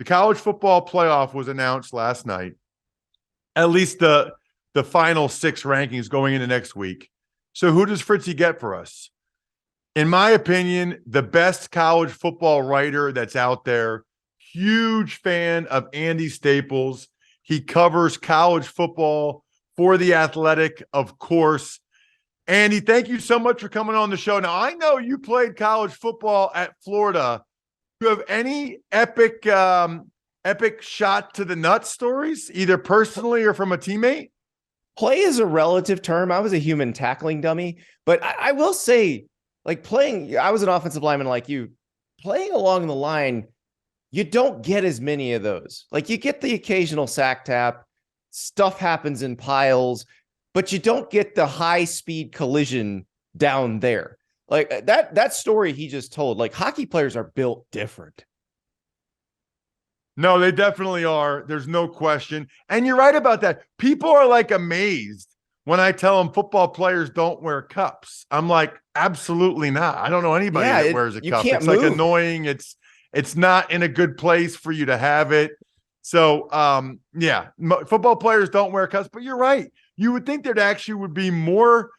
college football playoff was announced last night. At least the final 6 rankings going into next week. So who does Fritzy get for us? In my opinion, the best college football writer that's out there. Huge fan of Andy Staples. He covers college football for The Athletic, of course. Andy, thank you so much for coming on the show. Now, I know you played college football at Florida. Do you have any epic shot to the nuts stories, either personally or from a teammate? Play is a relative term. I was a human tackling dummy, but I will say, like playing, I was an offensive lineman like you. Playing along the line, you don't get as many of those. Like you get the occasional sack tap, stuff happens in piles, but you don't get the high-speed collision down there. Like that story he just told, like hockey players are built different. No, they definitely are. There's no question. And you're right about that. People are like amazed when I tell them football players don't wear cups. I'm like, absolutely not. I don't know anybody that wears a cup. It's like annoying. It's not in a good place for you to have it. So, football players don't wear cups, but you're right. You would think there actually would be more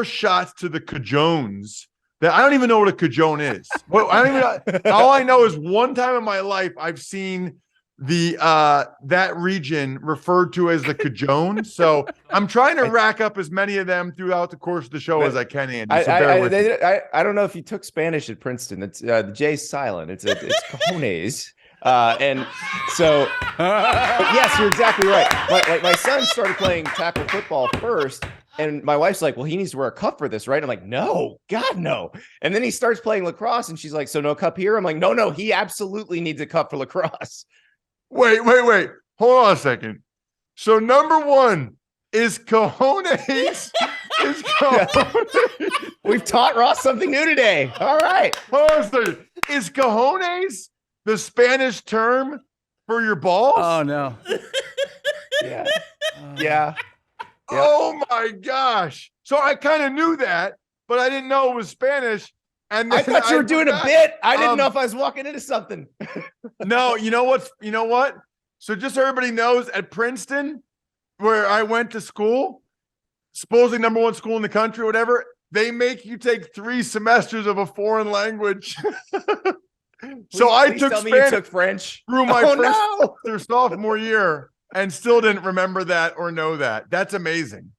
shots to the cajones. That I don't even know what a cajone is. Well, I don't even. All I know is one time in my life I've seen the that region referred to as the cajone. So I'm trying to rack up as many of them throughout the course of the show as I can, Andy. So I don't know if you took Spanish at Princeton. It's the J's silent. It's cajones. And so, yes, you're exactly right. My son started playing tackle football first, and my wife's like, well, he needs to wear a cup for this, right? I'm like, no, God, no. And then he starts playing lacrosse, and she's like, so no cup here? I'm like, no, he absolutely needs a cup for lacrosse. Wait. Hold on a second. So number one is cojones. We've taught Ross something new today. All right. Hold on a second. Is cojones the Spanish term for your balls? Oh, no. Yeah. Yeah. Oh, my gosh. So I kind of knew that, but I didn't know it was Spanish. And I thought you were doing a bit. I didn't know if I was walking into something. No, you know what? So just so everybody knows, at Princeton, where I went to school, supposedly number 1 school in the country, whatever, they make you take 3 semesters of a foreign language. So I took Spanish, took French through my first sophomore year and still didn't remember that or know that. That's amazing.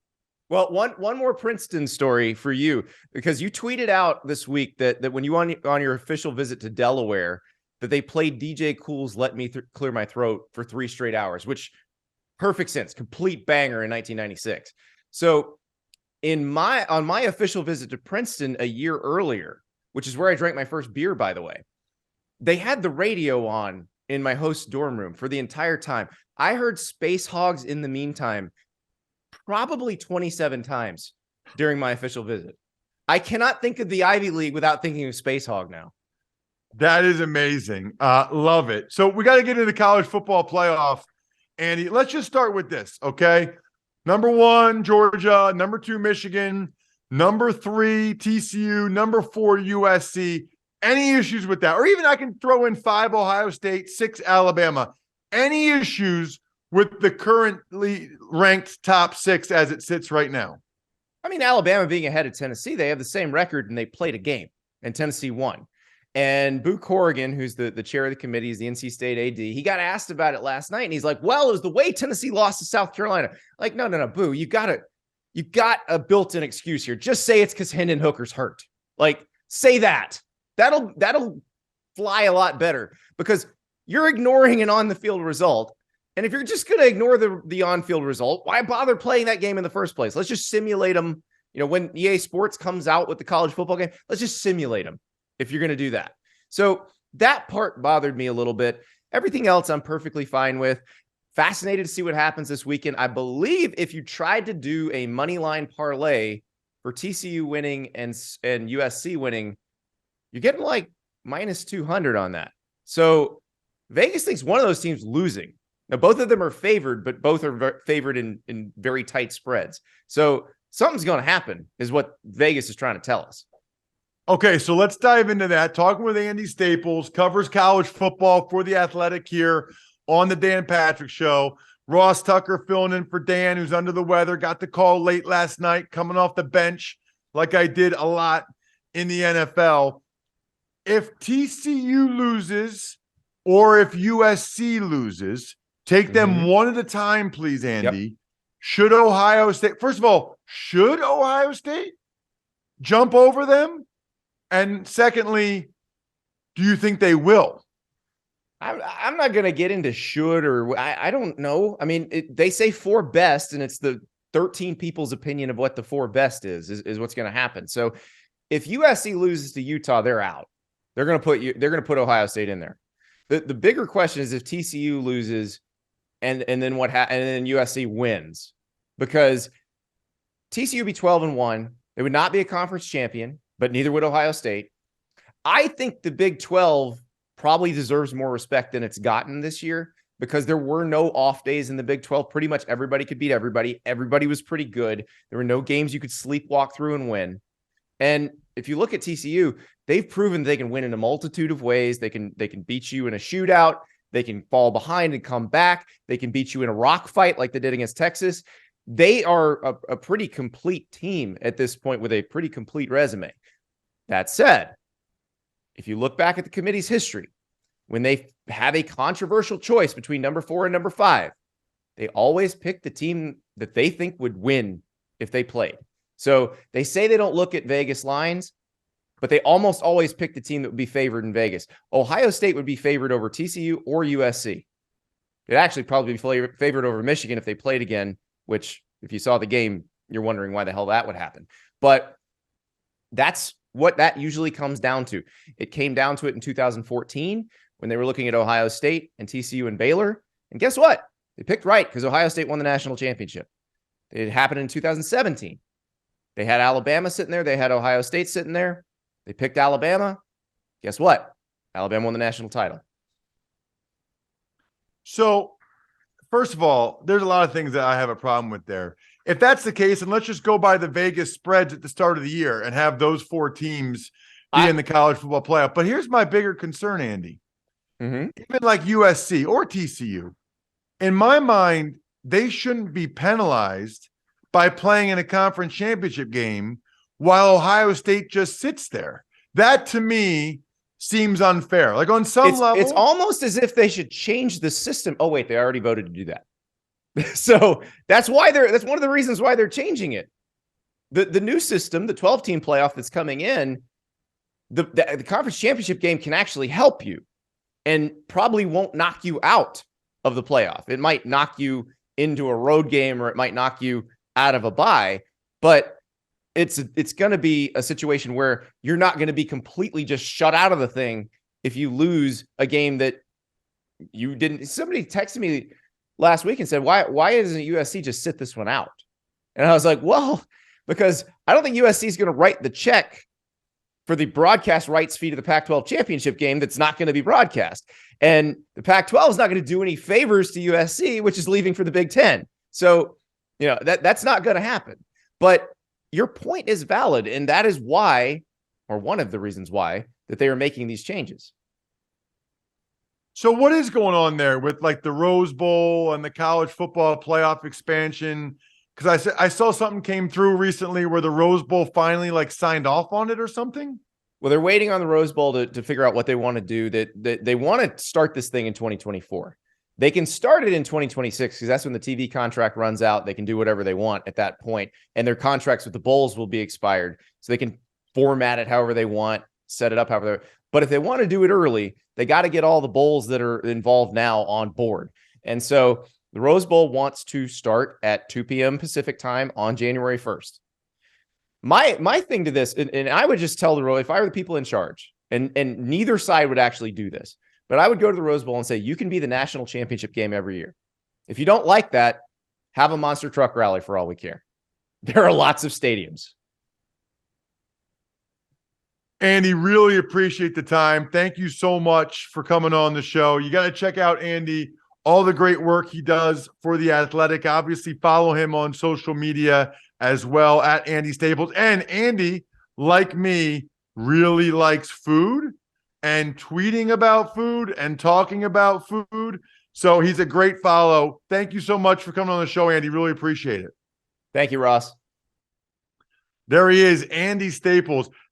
Well, one more Princeton story for you, because you tweeted out this week that when you on your official visit to Delaware, that they played DJ Cool's Let Me Clear My Throat for 3 straight hours, which perfect sense, complete banger in 1996. So on my official visit to Princeton a year earlier, which is where I drank my first beer, by the way, they had the radio on in my host dorm room for the entire time. I heard Space Hogs in the meantime probably 27 times during my official visit. I cannot think of the Ivy League without thinking of Space Hog now. That is amazing. Love it. So we got to get into the college football playoff. Andy, let's just start with this, okay? Number 1, Georgia. Number 2, Michigan. Number 3, TCU. Number 4, USC. Any issues with that? Or even I can throw in 5, Ohio State, 6, Alabama. Any issues with the currently ranked top 6 as it sits right now? I mean, Alabama being ahead of Tennessee, they have the same record and they played a game and Tennessee won. And Boo Corrigan, who's the chair of the committee, is the NC State AD. He got asked about it last night and he's like, well, it was the way Tennessee lost to South Carolina. Like, no, Boo, you got a built-in excuse here. Just say it's because Hendon Hooker's hurt. Like, say that. That'll fly a lot better because you're ignoring an on-the-field result. And if you're just going to ignore the on-field result, why bother playing that game in the first place? Let's just simulate them. You know, when EA Sports comes out with the college football game, let's just simulate them if you're going to do that. So that part bothered me a little bit. Everything else I'm perfectly fine with. Fascinated to see what happens this weekend. I believe if you tried to do a money line parlay for TCU winning and USC winning, you're getting like minus 200 on that. So Vegas thinks one of those teams losing. Now, both of them are favored, but both are favored in very tight spreads. So something's going to happen is what Vegas is trying to tell us. Okay, so let's dive into that. Talking with Andy Staples, covers college football for The Athletic here on the Dan Patrick Show. Ross Tucker filling in for Dan, who's under the weather. Got the call late last night, coming off the bench like I did a lot in the NFL. If TCU loses or if USC loses, take them one at a time, please, Andy. Yep. Should Ohio State, first of all, should Ohio State jump over them? And secondly, do you think they will? I'm not going to get into should or I don't know. I mean, they say 4 best, and it's the 13 people's opinion of what the 4 best is what's going to happen. So if USC loses to Utah, they're out. They're going to put Ohio State in there. The bigger question is if TCU loses and then what and then USC wins, because TCU would be 12-1. They would not be a conference champion, but neither would Ohio State. I think the Big 12 probably deserves more respect than it's gotten this year because there were no off days in the Big 12. Pretty much everybody could beat everybody. Everybody was pretty good. There were no games you could sleepwalk through and win. And if you look at TCU, they've proven they can win in a multitude of ways. They can beat you in a shootout. They can fall behind and come back. They can beat you in a rock fight like they did against Texas. They are a pretty complete team at this point with a pretty complete resume. That said, if you look back at the committee's history, when they have a controversial choice between number 4 and number 5, they always pick the team that they think would win if they played. So they say they don't look at Vegas lines, but they almost always pick the team that would be favored in Vegas. Ohio State would be favored over TCU or USC. It'd actually probably be favored over Michigan if they played again, which if you saw the game, you're wondering why the hell that would happen. But that's what that usually comes down to. It came down to it in 2014 when they were looking at Ohio State and TCU and Baylor. And guess what? They picked right because Ohio State won the national championship. It happened in 2017. They had Alabama sitting there. They had Ohio State sitting there. They picked Alabama. Guess what? Alabama won the national title. So, first of all, there's a lot of things that I have a problem with there. If that's the case, and let's just go by the Vegas spreads at the start of the year and have those 4 teams be in the college football playoff. But here's my bigger concern, Andy. Even like USC or TCU, in my mind, they shouldn't be penalized by playing in a conference championship game while Ohio State just sits there. That to me seems unfair. Like on some level, it's almost as if they should change the system. Oh, wait, they already voted to do that. So that's one of the reasons why they're changing it. The new system, the 12-team playoff that's coming in, the conference championship game can actually help you and probably won't knock you out of the playoff. It might knock you into a road game or it might knock you out of a bye, but it's going to be a situation where you're not going to be completely just shut out of the thing if you lose a game that you didn't. Somebody texted me last week and said, why doesn't USC just sit this one out? And I was like, well, because I don't think USC is going to write the check for the broadcast rights fee to the Pac-12 championship game that's not going to be broadcast. And the Pac-12 is not going to do any favors to USC, which is leaving for the Big Ten. So, that's not going to happen. But your point is valid. And that is why, or one of the reasons why, that they are making these changes. So what is going on there with like the Rose Bowl and the college football playoff expansion? Because I saw something came through recently where the Rose Bowl finally like signed off on it or something. Well, they're waiting on the Rose Bowl to figure out what they want to do. That they want to start this thing in 2024. They can start it in 2026 because that's when the TV contract runs out. They can do whatever they want at that point, and their contracts with the bowls will be expired, so they can format it however they want, set it up however they. But if they want to do it early, they got to get all the bowls that are involved now on board. And so the Rose Bowl wants to start at 2 p.m. Pacific time on January 1st. My thing to this, and I would just tell the Rose, if I were the people in charge, and neither side would actually do this, but I would go to the Rose Bowl and say, you can be the national championship game every year. If you don't like that, have a monster truck rally for all we care. There are lots of stadiums. Andy, really appreciate the time. Thank you so much for coming on the show. You got to check out Andy, all the great work he does for The Athletic. Obviously, follow him on social media as well at Andy Staples. And Andy, like me, really likes food and tweeting about food and talking about food. So he's a great follow. Thank you so much for coming on the show, Andy. Really appreciate it. Thank you, Ross. There he is, Andy Staples.